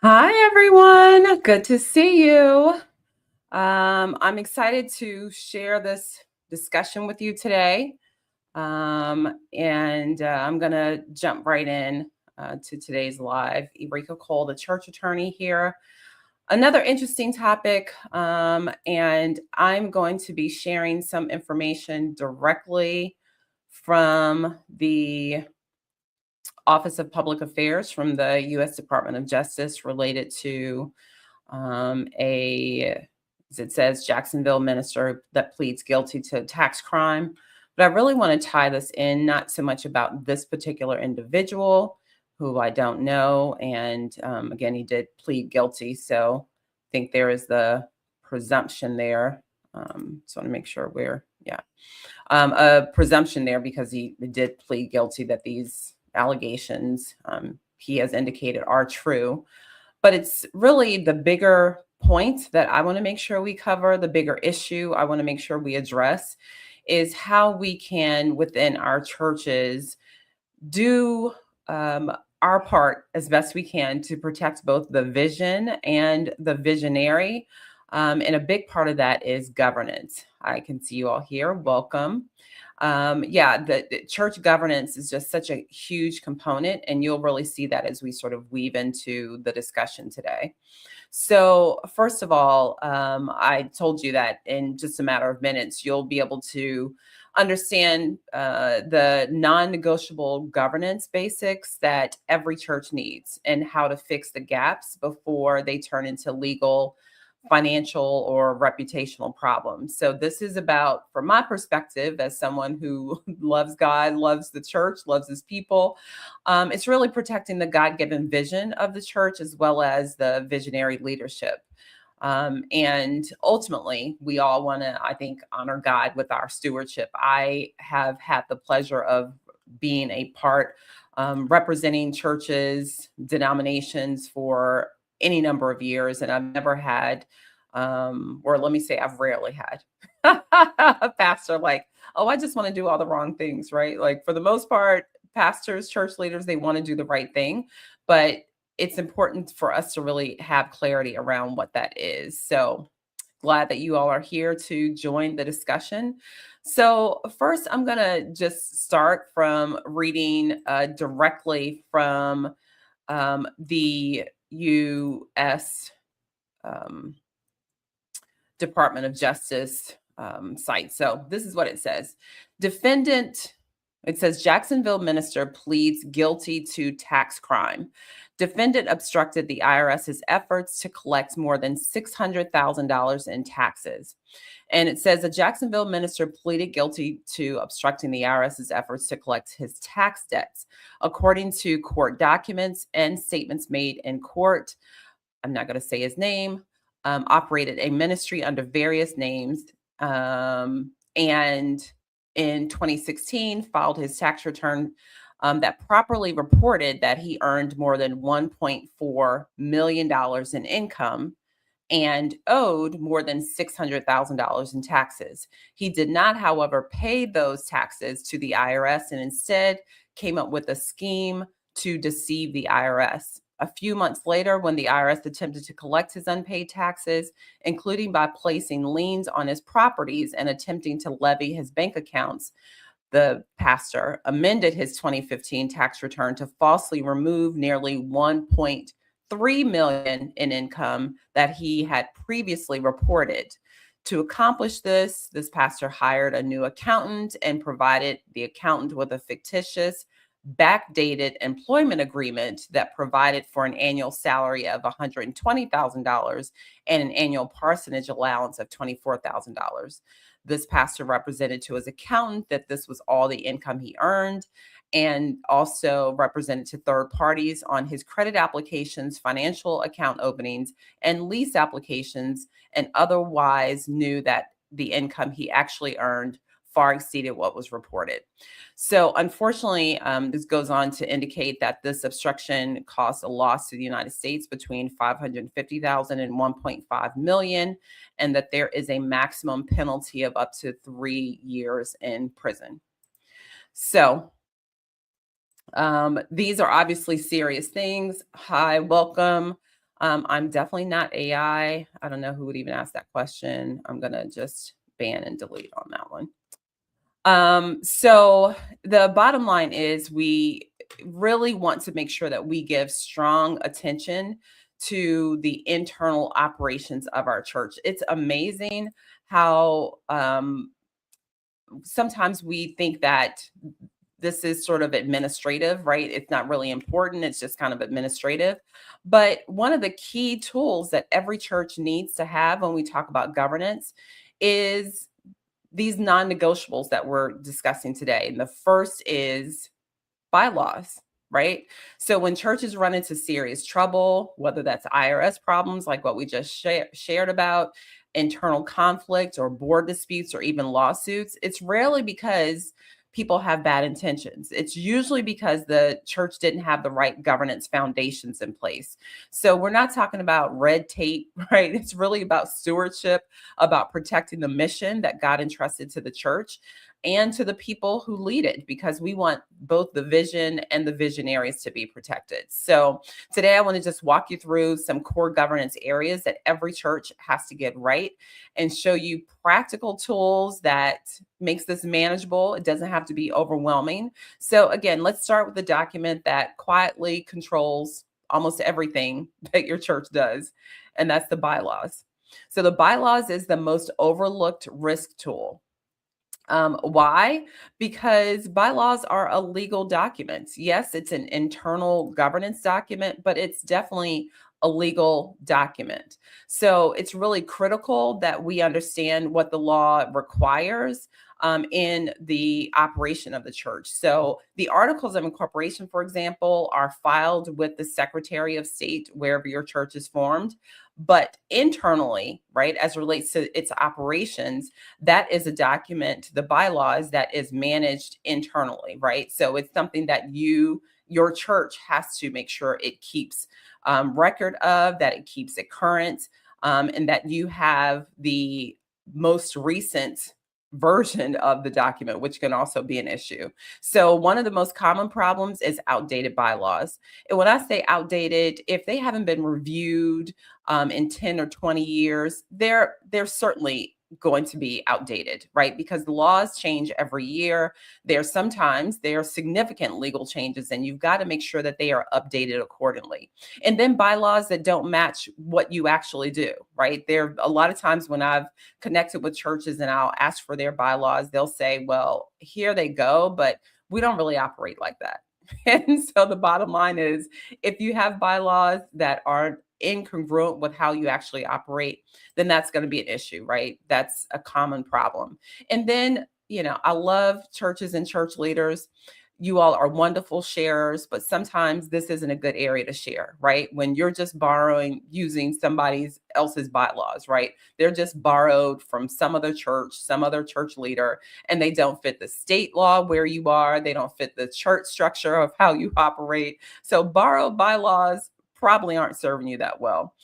Hi, everyone. Good to see you. I'm excited to share this discussion with you today. I'm going to jump right in to today's live. Eureka Cole, the church attorney here. Another interesting topic. And I'm going to be sharing some information directly from the Office of Public Affairs from the U.S. Department of Justice related to as it says, Jacksonville minister that pleads guilty to tax crime. But I really want to tie this in, not so much about this particular individual who I don't know. And again, he did plead guilty. So I think there is the presumption there. So I want to make sure a presumption there because he did plead guilty that these allegations he has indicated are true. But it's really the bigger point that I want to make sure we cover, the bigger issue I want to make sure we address is how we can, within our churches, do our part as best we can to protect both the vision and the visionary. And a big part of that is governance. I can see you all here. Welcome. The church governance is just such a huge component, and you'll really see that as we sort of weave into the discussion today. So, first of all, I told you that in just a matter of minutes, you'll be able to understand the non-negotiable governance basics that every church needs and how to fix the gaps before they turn into legal, financial, or reputational problems. So this is about, from my perspective, as someone who loves God, loves the church, loves his people, it's really protecting the God-given vision of the church as well as the visionary leadership. And ultimately, we all want to, I think, honor God with our stewardship. I have had the pleasure of being a part, representing churches, denominations for any number of years, and I've never had, or let me say, I've rarely had a pastor like, oh, I just want to do all the wrong things, right? Like for the most part, pastors, church leaders, they want to do the right thing, but it's important for us to really have clarity around what that is. So glad that you all are here to join the discussion. So first, I'm going to just start from reading directly from the U.S. Um, Department of Justice site. So this is what it says. It says Jacksonville minister pleads guilty to tax crime. Defendant obstructed the IRS's efforts to collect more than $600,000 in taxes. And it says a Jacksonville minister pleaded guilty to obstructing the IRS's efforts to collect his tax debts. According to court documents and statements made in court, I'm not going to say his name, operated a ministry under various names, and in 2016 filed his tax return that properly reported that he earned more than $1.4 million in income and owed more than $600,000 in taxes. He did not, however, pay those taxes to the IRS and instead came up with a scheme to deceive the IRS. A few months later, when the IRS attempted to collect his unpaid taxes, including by placing liens on his properties and attempting to levy his bank accounts, the pastor amended his 2015 tax return to falsely remove nearly 1.3 million in income that he had previously reported. To accomplish this, this pastor hired a new accountant and provided the accountant with a fictitious backdated employment agreement that provided for an annual salary of $120,000 and an annual parsonage allowance of $24,000. This pastor represented to his accountant that this was all the income he earned, and also represented to third parties on his credit applications, financial account openings, and lease applications, and otherwise knew that the income he actually earned far exceeded what was reported. So unfortunately, this goes on to indicate that this obstruction caused a loss to the United States between $550,000 and $1.5 million, and that there is a maximum penalty of up to 3 years in prison. So these are obviously serious things. Hi, welcome. I'm definitely not AI. I don't know who would even ask that question. I'm going to just ban and delete on that one. So the bottom line is we really want to make sure that we give strong attention to the internal operations of our church. It's amazing how sometimes we think that this is sort of administrative, right? It's not really important. It's just kind of administrative. But one of the key tools that every church needs to have when we talk about governance is these non-negotiables that we're discussing today. And the first is bylaws, right? So when churches run into serious trouble, whether that's IRS problems like what we just shared about, internal conflict or board disputes or even lawsuits, it's rarely because people have bad intentions. It's usually because the church didn't have the right governance foundations in place. So we're not talking about red tape, right? It's really about stewardship, about protecting the mission that God entrusted to the church and to the people who lead it, because we want both the vision and the visionaries to be protected. So today I want to just walk you through some core governance areas that every church has to get right and show you practical tools that makes this manageable. It doesn't have to be overwhelming. So again, let's start with the document that quietly controls almost everything that your church does, and that's the bylaws. So the bylaws is the most overlooked risk tool. Why? Because bylaws are a legal document. Yes, it's an internal governance document, but it's definitely a legal document. So it's really critical that we understand what the law requires in the operation of the church. So the articles of incorporation, for example, are filed with the Secretary of State wherever your church is formed. But internally, right, as relates to its operations, that is a document, the bylaws, that is managed internally, right? So it's something that your church has to make sure it keeps record of, that it keeps it current, and that you have the most recent version of the document, which can also be an issue. So one of the most common problems is outdated bylaws. And when I say outdated, if they haven't been reviewed in 10 or 20 years, they're certainly going to be outdated, right? Because the laws change every year. There are significant legal changes, and you've got to make sure that they are updated accordingly. And then bylaws that don't match what you actually do, right? There a lot of times when I've connected with churches and I'll ask for their bylaws, they'll say, well, here they go, but we don't really operate like that. And so the bottom line is, if you have bylaws that aren't incongruent with how you actually operate, then that's going to be an issue, right? That's a common problem. And then, I love churches and church leaders. You all are wonderful sharers, but sometimes this isn't a good area to share, right? When you're just using somebody else's bylaws, right? They're just borrowed from some other church leader, and they don't fit the state law where you are. They don't fit the church structure of how you operate. So borrowed bylaws probably aren't serving you that well.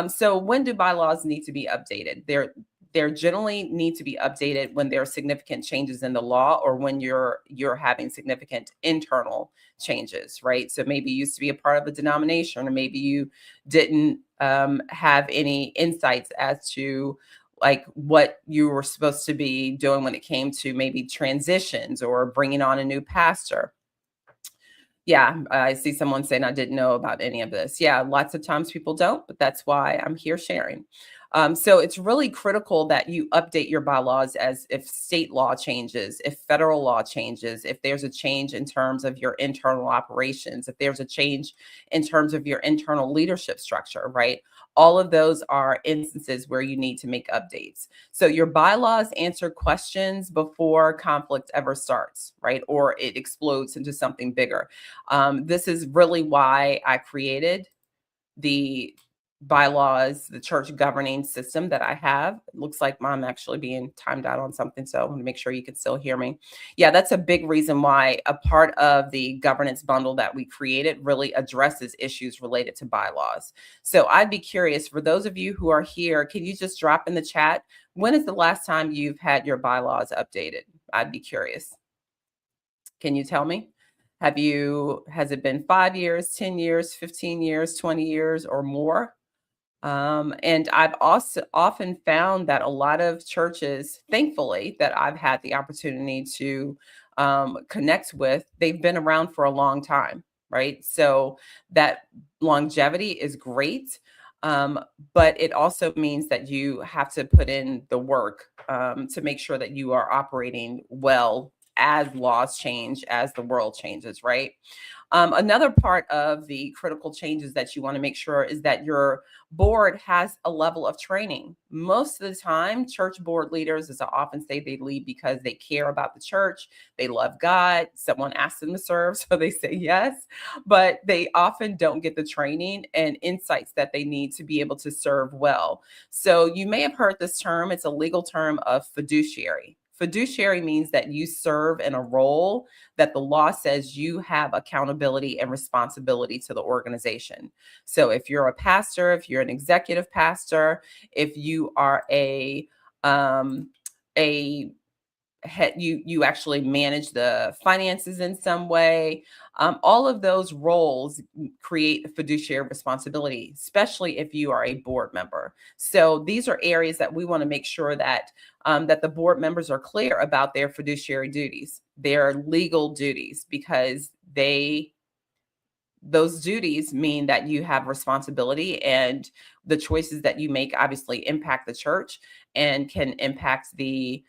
So when do bylaws need to be updated? They're generally need to be updated when there are significant changes in the law, or when you're having significant internal changes, right? So maybe you used to be a part of a denomination, or maybe you didn't have any insights as to like what you were supposed to be doing when it came to maybe transitions or bringing on a new pastor. Yeah, I see someone saying I didn't know about any of this. Yeah, lots of times people don't, but that's why I'm here sharing. So it's really critical that you update your bylaws as if state law changes, if federal law changes, if there's a change in terms of your internal operations, if there's a change in terms of your internal leadership structure, right? All of those are instances where you need to make updates. So your bylaws answer questions before conflict ever starts, right? Or it explodes into something bigger. This is really why I created the bylaws, the church governing system that I have. It looks like I'm actually being timed out on something, so I want to make sure you can still hear me. Yeah, that's a big reason why a part of the governance bundle that we created really addresses issues related to bylaws. So I'd be curious, for those of you who are here, can you just drop in the chat, when is the last time you've had your bylaws updated? I'd be curious. Can you tell me? Has it been 5 years, 10 years, 15 years, 20 years, or more? And I've also often found that a lot of churches, thankfully, that I've had the opportunity to connect with, they've been around for a long time, right? So that longevity is great. Um, but it also means that you have to put in the work to make sure that you are operating well as laws change, as the world changes, right? Another part of the critical changes that you want to make sure is that your board has a level of training. Most of the time, church board leaders, as I often say, they lead because they care about the church, they love God. Someone asks them to serve, so they say yes, but they often don't get the training and insights that they need to be able to serve well. So you may have heard this term, it's a legal term of fiduciary. Fiduciary means that you serve in a role that the law says you have accountability and responsibility to the organization. So if you're a pastor, if you're an executive pastor, if you are a you actually manage the finances in some way. All of those roles create a fiduciary responsibility, especially if you are a board member. So these are areas that we want to make sure that that the board members are clear about their fiduciary duties, their legal duties, because those duties mean that you have responsibility, and the choices that you make obviously impact the church and can impact the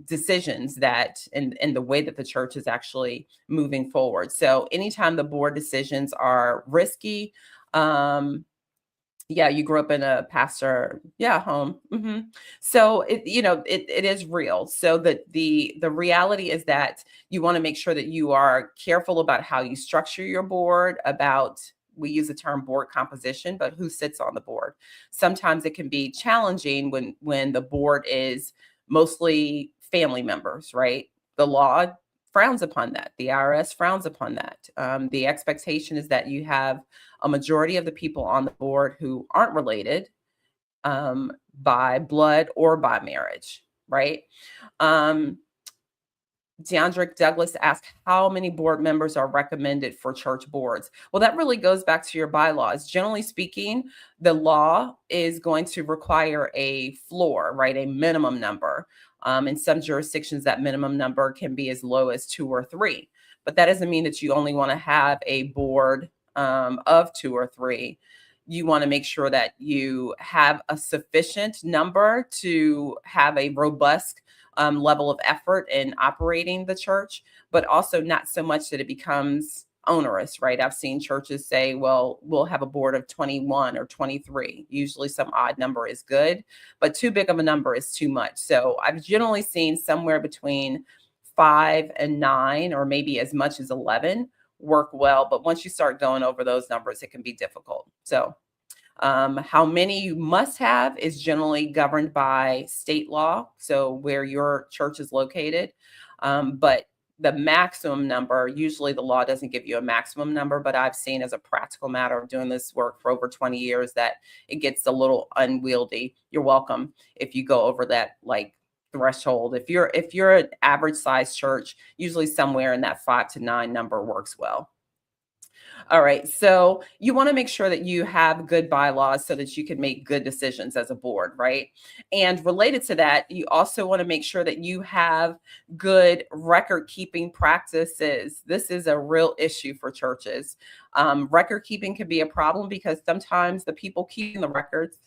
decisions that and the way that the church is actually moving forward. So anytime the board decisions are risky, um, yeah, you grew up in a pastor, yeah, home. So it is real. So the reality is that you want to make sure that you are careful about how you structure your board, about we use the term board composition, but who sits on the board. Sometimes it can be challenging when the board is mostly family members, right? The law frowns upon that. The IRS frowns upon that. The expectation is that you have a majority of the people on the board who aren't related by blood or by marriage, right? Um, Deandrick Douglas asked how many board members are recommended for church boards. Well, that really goes back to your bylaws. Generally speaking, the law is going to require a floor, right? A minimum number. In some jurisdictions, that minimum number can be as low as 2 or 3. But that doesn't mean that you only want to have a board of 2 or 3. You want to make sure that you have a sufficient number to have a robust level of effort in operating the church, but also not so much that it becomes onerous, right? I've seen churches say, well, we'll have a board of 21 or 23. Usually some odd number is good, but too big of a number is too much. So I've generally seen somewhere between 5 and 9, or maybe as much as 11 work well. But once you start going over those numbers, it can be difficult. So how many you must have is generally governed by state law, so where your church is located. But the maximum number, usually the law doesn't give you a maximum number, but I've seen as a practical matter of doing this work for over 20 years that it gets a little unwieldy. You're welcome if you go over that like threshold. If you're an average size church, usually somewhere in that 5 to 9 number works well. All right. So you want to make sure that you have good bylaws so that you can make good decisions as a board, right? And related to that, you also want to make sure that you have good record keeping practices. This is a real issue for churches. Record keeping can be a problem because sometimes the people keeping the records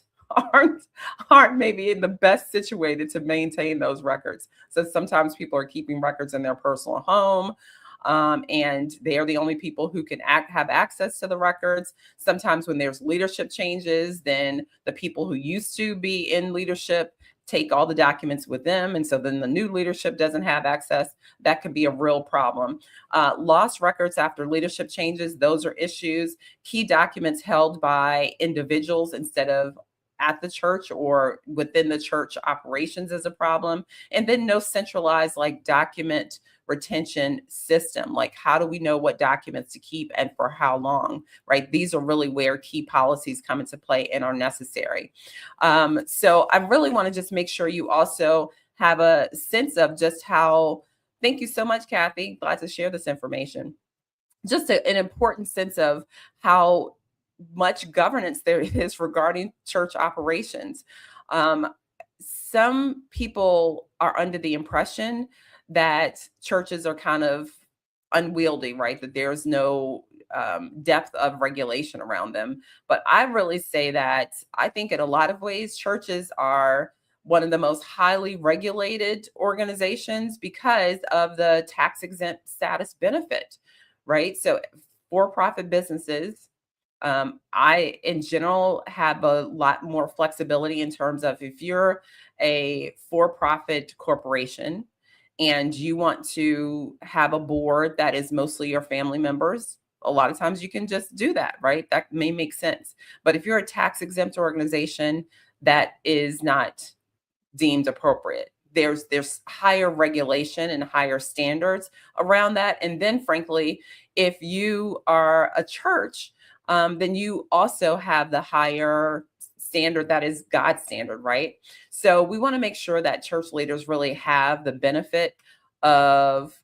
aren't aren't maybe in the best situated to maintain those records. So sometimes people are keeping records in their personal home, and they are the only people who can have access to the records. Sometimes when there's leadership changes, then the people who used to be in leadership take all the documents with them, and so then the new leadership doesn't have access. That could be a real problem. Lost records after leadership changes, those are issues. Key documents held by individuals instead of at the church or within the church operations is a problem. And then no centralized like document retention system. Like, how do we know what documents to keep and for how long, right? These are really where key policies come into play and are necessary. So I really want to just make sure you also have a sense of just how, thank you so much, Kathy. Glad to share this information. just an important sense of how much governance there is regarding church operations. Um, some people are under the impression that churches are kind of unwieldy, right? That there's no depth of regulation around them. But I really say that I think in a lot of ways, churches are one of the most highly regulated organizations because of the tax exempt status benefit, right? So for profit businesses, I, in general, have a lot more flexibility in terms of if you're a for profit corporation and you want to have a board that is mostly your family members, a lot of times you can just do that, right? That may make sense. But if you're a tax exempt organization, that is not deemed appropriate. There's higher regulation and higher standards around that. And then frankly, if you are a church, then you also have the higher standard that is God's standard, right? So we want to make sure that church leaders really have the benefit of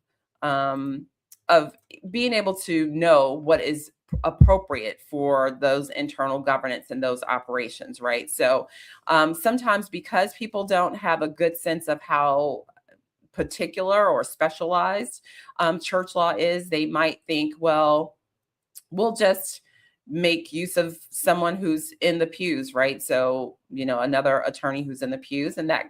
um, of being able to know what is appropriate for those internal governance and those operations, right? So sometimes because people don't have a good sense of how particular or specialized church law is, they might think, well, we'll just make use of someone who's in the pews, right? So, another attorney who's in the pews, and that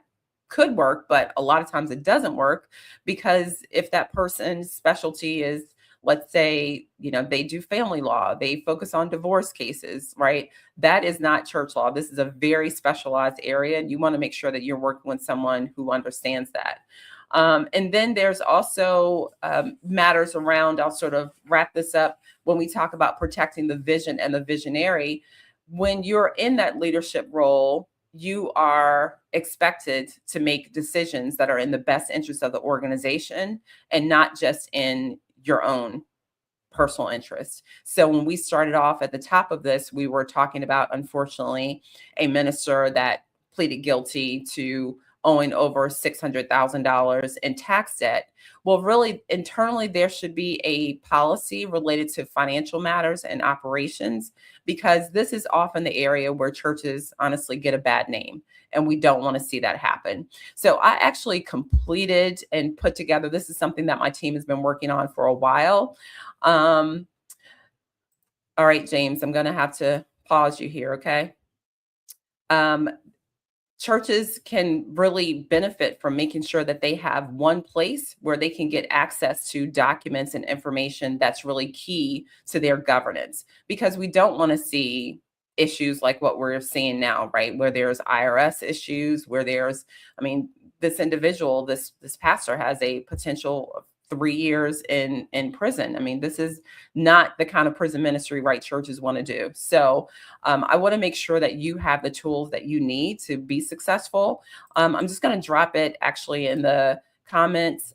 could work, but a lot of times it doesn't work because if that person's specialty is, let's say, they do family law, they focus on divorce cases, right? That is not church law. This is a very specialized area, and you want to make sure that you're working with someone who understands that. And then there's also matters around, I'll sort of wrap this up when we talk about protecting the vision and the visionary. When you're in that leadership role, you are expected to make decisions that are in the best interest of the organization and not just in your own personal interest. So when we started off at the top of this, we were talking about, unfortunately, a minister that pleaded guilty to owing over $600,000 in tax debt. Well, really, internally, there should be a policy related to financial matters and operations, because this is often the area where churches honestly get a bad name, and we don't want to see that happen. So I actually completed and put together, this is something that my team has been working on for a while. All right, James, I'm going to have to pause you here, okay? Um, Churches can really benefit from making sure that they have one place where they can get access to documents and information that's really key to their governance, because we don't want to see issues like what we're seeing now, right? Where there's IRS issues, where there's, I mean, this individual, this pastor has a potential of 3 years in prison. I mean, this is not the kind of prison ministry, right, churches want to do. So I want to make sure that you have the tools that you need to be successful. I'm just going to drop it actually in the comments.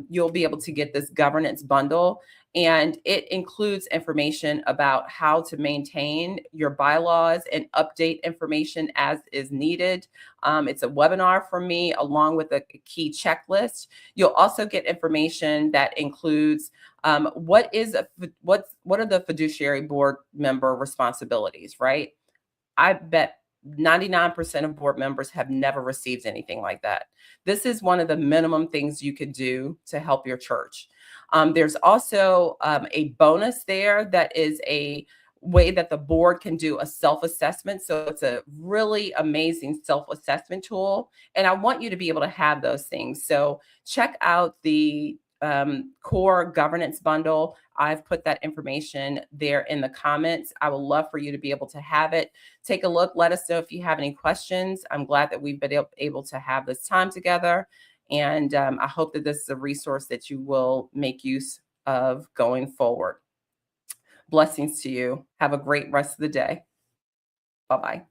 You'll be able to get this governance bundle, and it includes information about how to maintain your bylaws and update information as is needed. It's a webinar from me along with a key checklist. You'll also get information that includes what are the fiduciary board member responsibilities, right? I bet 99% of board members have never received anything like that. This is one of the minimum things you could do to help your church. There's also a bonus there that is a way that the board can do a self-assessment. So it's a really amazing self-assessment tool. And I want you to be able to have those things. So check out the core governance bundle. I've put that information there in the comments. I would love for you to be able to have it. Take a look. Let us know if you have any questions. I'm glad that we've been able to have this time together. And I hope that this is a resource that you will make use of going forward. Blessings to you. Have a great rest of the day. Bye-bye.